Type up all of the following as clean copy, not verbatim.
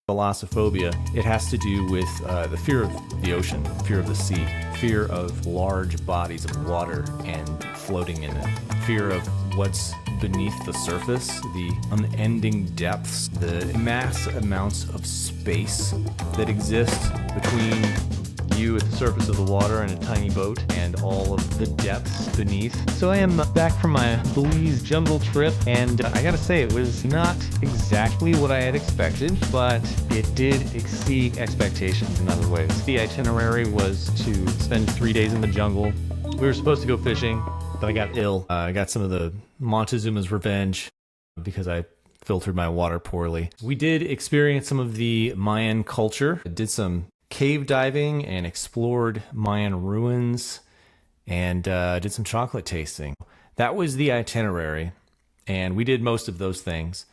Thalassophobia, it has to do with the fear of the ocean, fear of the sea, fear of large bodies of water and floating in it, fear of what's beneath the surface, the unending depths, the mass amounts of space that exist between you at the surface of the water in a tiny boat and all of the depths beneath. So I am back from my Belize jungle trip, and I gotta say it was not exactly what I had expected, but it did exceed expectations in other ways. The itinerary was to spend 3 days in the jungle. We were supposed to go fishing, but I got ill. I got some of the Montezuma's revenge because I filtered my water poorly. We did experience some of the Mayan culture. I did some cave diving and explored Mayan ruins and did some chocolate tasting. That was the itinerary, and we did most of those things.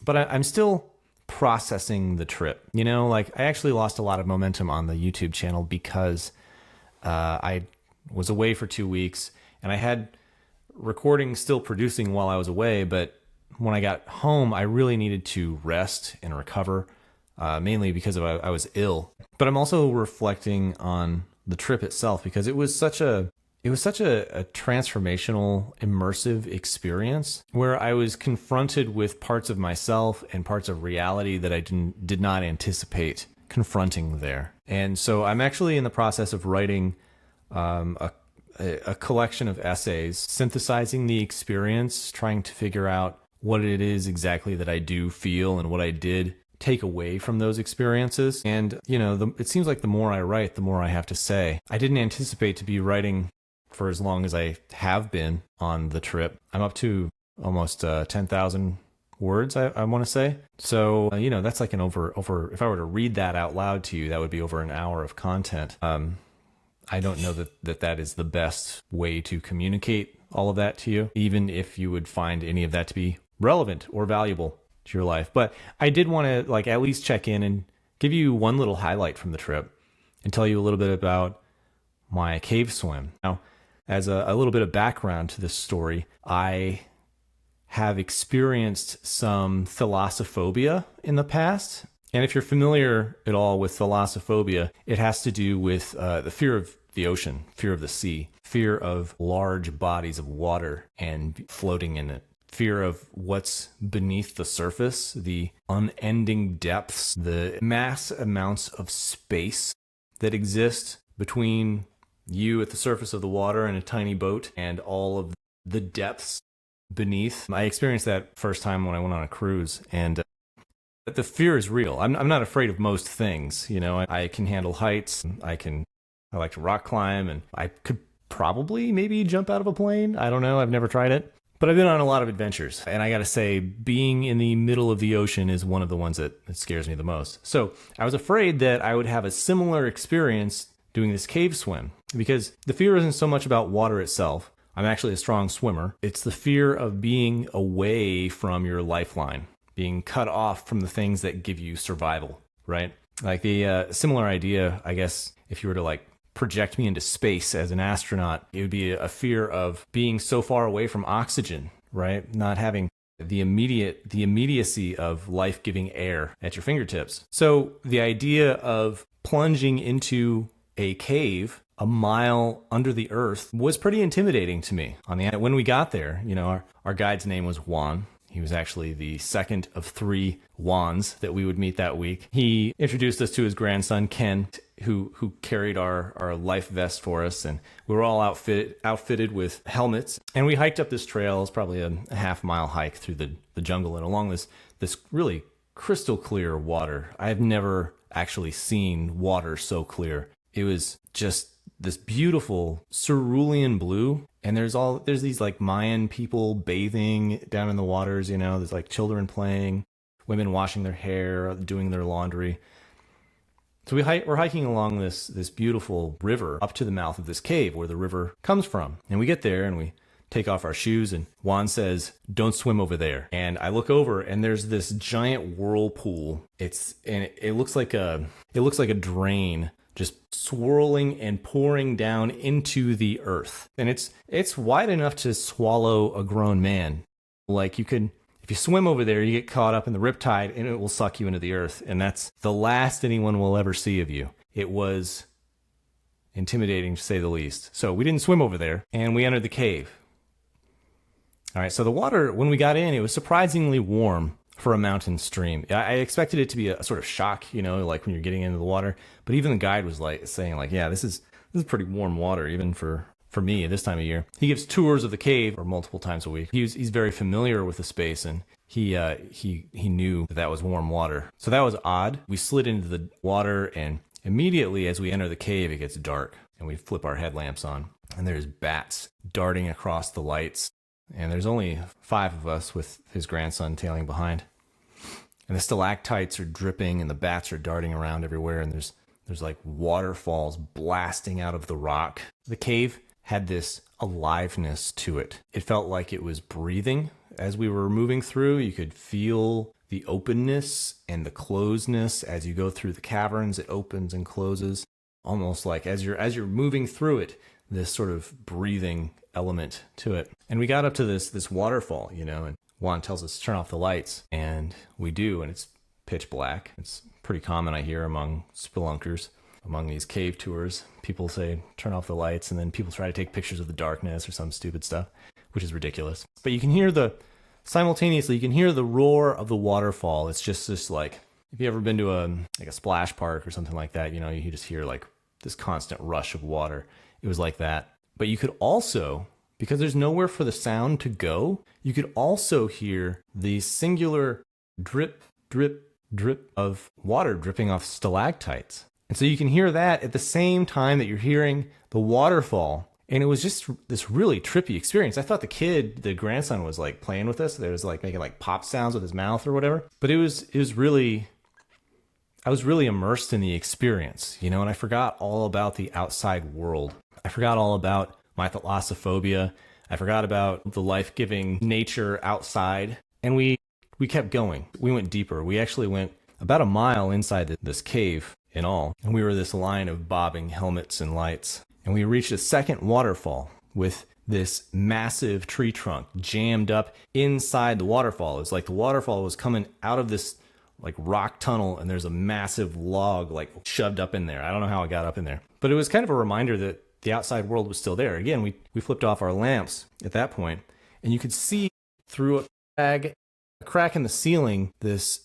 But I'm still processing the trip. You know, like I actually lost a lot of momentum on the YouTube channel because I was away for 2 weeks, and I had recording still producing while I was away, but when I got home, I really needed to rest and recover, mainly because I was ill. But I'm also reflecting on the trip itself because it was such a transformational, immersive experience where I was confronted with parts of myself and parts of reality that I did not anticipate confronting there. And so I'm actually in the process of writing a collection of essays, synthesizing the experience, trying to figure out what it is exactly that I do feel and what I did take away from those experiences. And, you know, it seems like the more I write, the more I have to say. I didn't anticipate to be writing for as long as I have been on the trip. I'm up to almost 10,000 words, I want to say. So, you know, that's like an over, if I were to read that out loud to you, that would be over an hour of content. I don't know that is the best way to communicate all of that to you, even if you would find any of that to be relevant or valuable to your life. But I did want to like at least check in and give you one little highlight from the trip and tell you a little bit about my cave swim. Now, as a little bit of background to this story, I have experienced some thalassophobia in the past. And if you're familiar at all with thalassophobia, it has to do with the fear of the ocean, fear of the sea, fear of large bodies of water and floating in it, fear of what's beneath the surface, the unending depths, the mass amounts of space that exist between you at the surface of the water in a tiny boat and all of the depths beneath. I experienced that first time when I went on a cruise, and the fear is real. I'm not afraid of most things. You know, I can handle heights. I like to rock climb, and I could probably maybe jump out of a plane. I don't know. I've never tried it. But I've been on a lot of adventures, and I got to say, being in the middle of the ocean is one of the ones that scares me the most. So I was afraid that I would have a similar experience doing this cave swim, because the fear isn't so much about water itself. I'm actually a strong swimmer. It's the fear of being away from your lifeline, being cut off from the things that give you survival, right? Like the similar idea, I guess, if you were to like project me into space as an astronaut, it would be a fear of being so far away from oxygen, right? Not having the immediacy of life-giving air at your fingertips. So the idea of plunging into a cave a mile under the earth was pretty intimidating to me. When we got there, you know, our guide's name was Juan. He was actually the second of 3 Juans that we would meet that week. He introduced us to his grandson, Ken, who carried our life vest for us, and we were all outfitted with helmets. And we hiked up this trail. It was probably a half-mile hike through the jungle and along this really crystal clear water. I've never actually seen water so clear. It was just this beautiful cerulean blue, and there's these like Mayan people bathing down in the waters, you know, there's like children playing, women washing their hair, doing their laundry. So we're hiking along this beautiful river up to the mouth of this cave where the river comes from. And we get there and we take off our shoes, and Juan says, "Don't swim over there." And I look over and there's this giant whirlpool. It looks like a drain just swirling and pouring down into the earth. And it's wide enough to swallow a grown man. Like If you swim over there, you get caught up in the riptide and it will suck you into the earth. And that's the last anyone will ever see of you. It was intimidating to say the least. So we didn't swim over there and we entered the cave. All right, so the water, when we got in, it was surprisingly warm for a mountain stream. I expected it to be a sort of shock, like when you're getting into the water. But even the guide was like saying like, yeah, this is pretty warm water, even for me at this time of year. He gives tours of the cave or multiple times a week. He's very familiar with the space, and he knew that was warm water. So that was odd. We slid into the water, and immediately as we enter the cave, it gets dark, and we flip our headlamps on, and there's bats darting across the lights. And there's only 5 of us with his grandson tailing behind. And the stalactites are dripping and the bats are darting around everywhere. And there's like waterfalls blasting out of the rock. The cave had this aliveness to it. It felt like it was breathing as we were moving through. You could feel the openness and the closedness as you go through the caverns. It opens and closes, almost like as you're moving through it, this sort of breathing element to it. And we got up to this waterfall, and Juan tells us to turn off the lights, and we do, and it's pitch black. It's pretty common, I hear, among spelunkers, among these cave tours. People say, turn off the lights, and then people try to take pictures of the darkness or some stupid stuff, which is ridiculous. But you can hear simultaneously, you can hear the roar of the waterfall. It's just this, like, if you ever been to a splash park or something like that, you just hear like this constant rush of water. It was like that. But you could also, because there's nowhere for the sound to go, you could also hear the singular drip, drip, drip of water dripping off stalactites. And so you can hear that at the same time that you're hearing the waterfall. And it was just this really trippy experience. I thought the grandson was like playing with us. There was like making like pop sounds with his mouth or whatever. But I was really immersed in the experience, and I forgot all about the outside world. I forgot all about my thalassophobia. I forgot about the life-giving nature outside. And we kept going. We went deeper. We actually went about a mile inside this cave in all. And we were this line of bobbing helmets and lights. And we reached a second waterfall with this massive tree trunk jammed up inside the waterfall. It's like the waterfall was coming out of this like rock tunnel, and there's a massive log like shoved up in there. I don't know how it got up in there. But it was kind of a reminder that the outside world was still there. Again, we flipped off our lamps at that point, and you could see through a crack in the ceiling this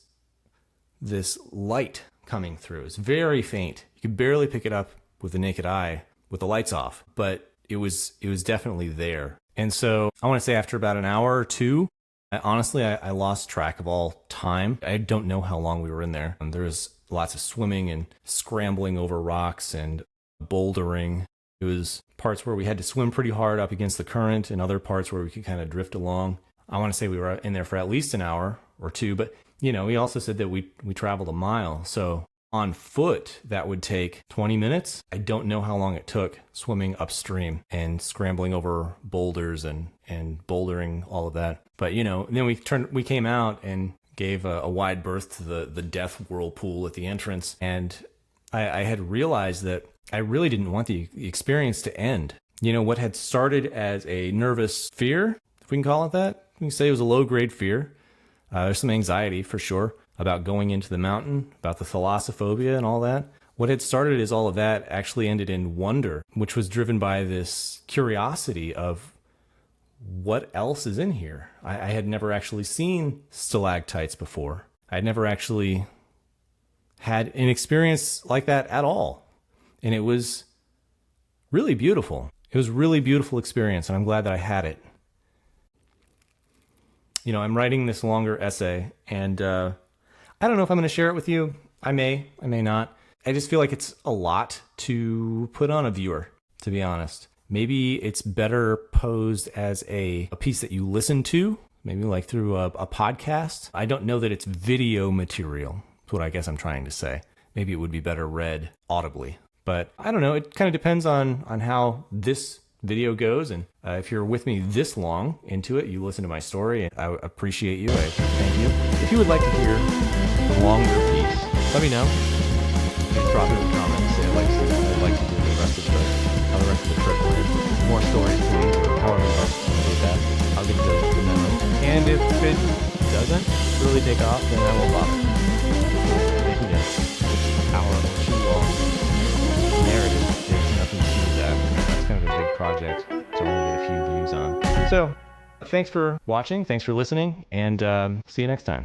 light coming through. It's very faint. You could barely pick it up with the naked eye with the lights off, but it was definitely there. And so I want to say after about an hour or two, I lost track of all time. I don't know how long we were in there. There was lots of swimming and scrambling over rocks and bouldering. It was parts where we had to swim pretty hard up against the current and other parts where we could kind of drift along. I want to say we were in there for at least an hour or two, but he also said that we traveled a mile. So on foot, that would take 20 minutes. I don't know how long it took swimming upstream and scrambling over boulders and bouldering, all of that. But, then we came out and gave a wide berth to the death whirlpool at the entrance. And I had realized that I really didn't want the experience to end. What had started as a nervous fear, if we can call it that, we can say it was a low-grade fear. There's some anxiety for sure about going into the mountain, about the thalassophobia and all that. What had started as all of that actually ended in wonder, which was driven by this curiosity of what else is in here. I had never actually seen stalactites before. I had never actually had an experience like that at all. And it was really beautiful. It was a really beautiful experience, and I'm glad that I had it. I'm writing this longer essay, and I don't know if I'm going to share it with you. I may not. I just feel like it's a lot to put on a viewer, to be honest. Maybe it's better posed as a piece that you listen to, maybe like through a podcast. I don't know that it's video material. That's what I guess I'm trying to say. Maybe it would be better read audibly. But I don't know. It kind of depends on how this video goes. And if you're with me this long into it, you listen to my story, I appreciate you. I thank you. If you would like to hear a longer piece, let me know. Just drop it in the comments. Say I'd like to do the rest of the trip. More stories, please. However you want to do that. I'll get the memo. And if it doesn't really take off, then I won't bother. Making an hour or two long narrative is nothing to do with that. That's kind of a big project to only get a few views on. So thanks for watching, thanks for listening, and see you next time.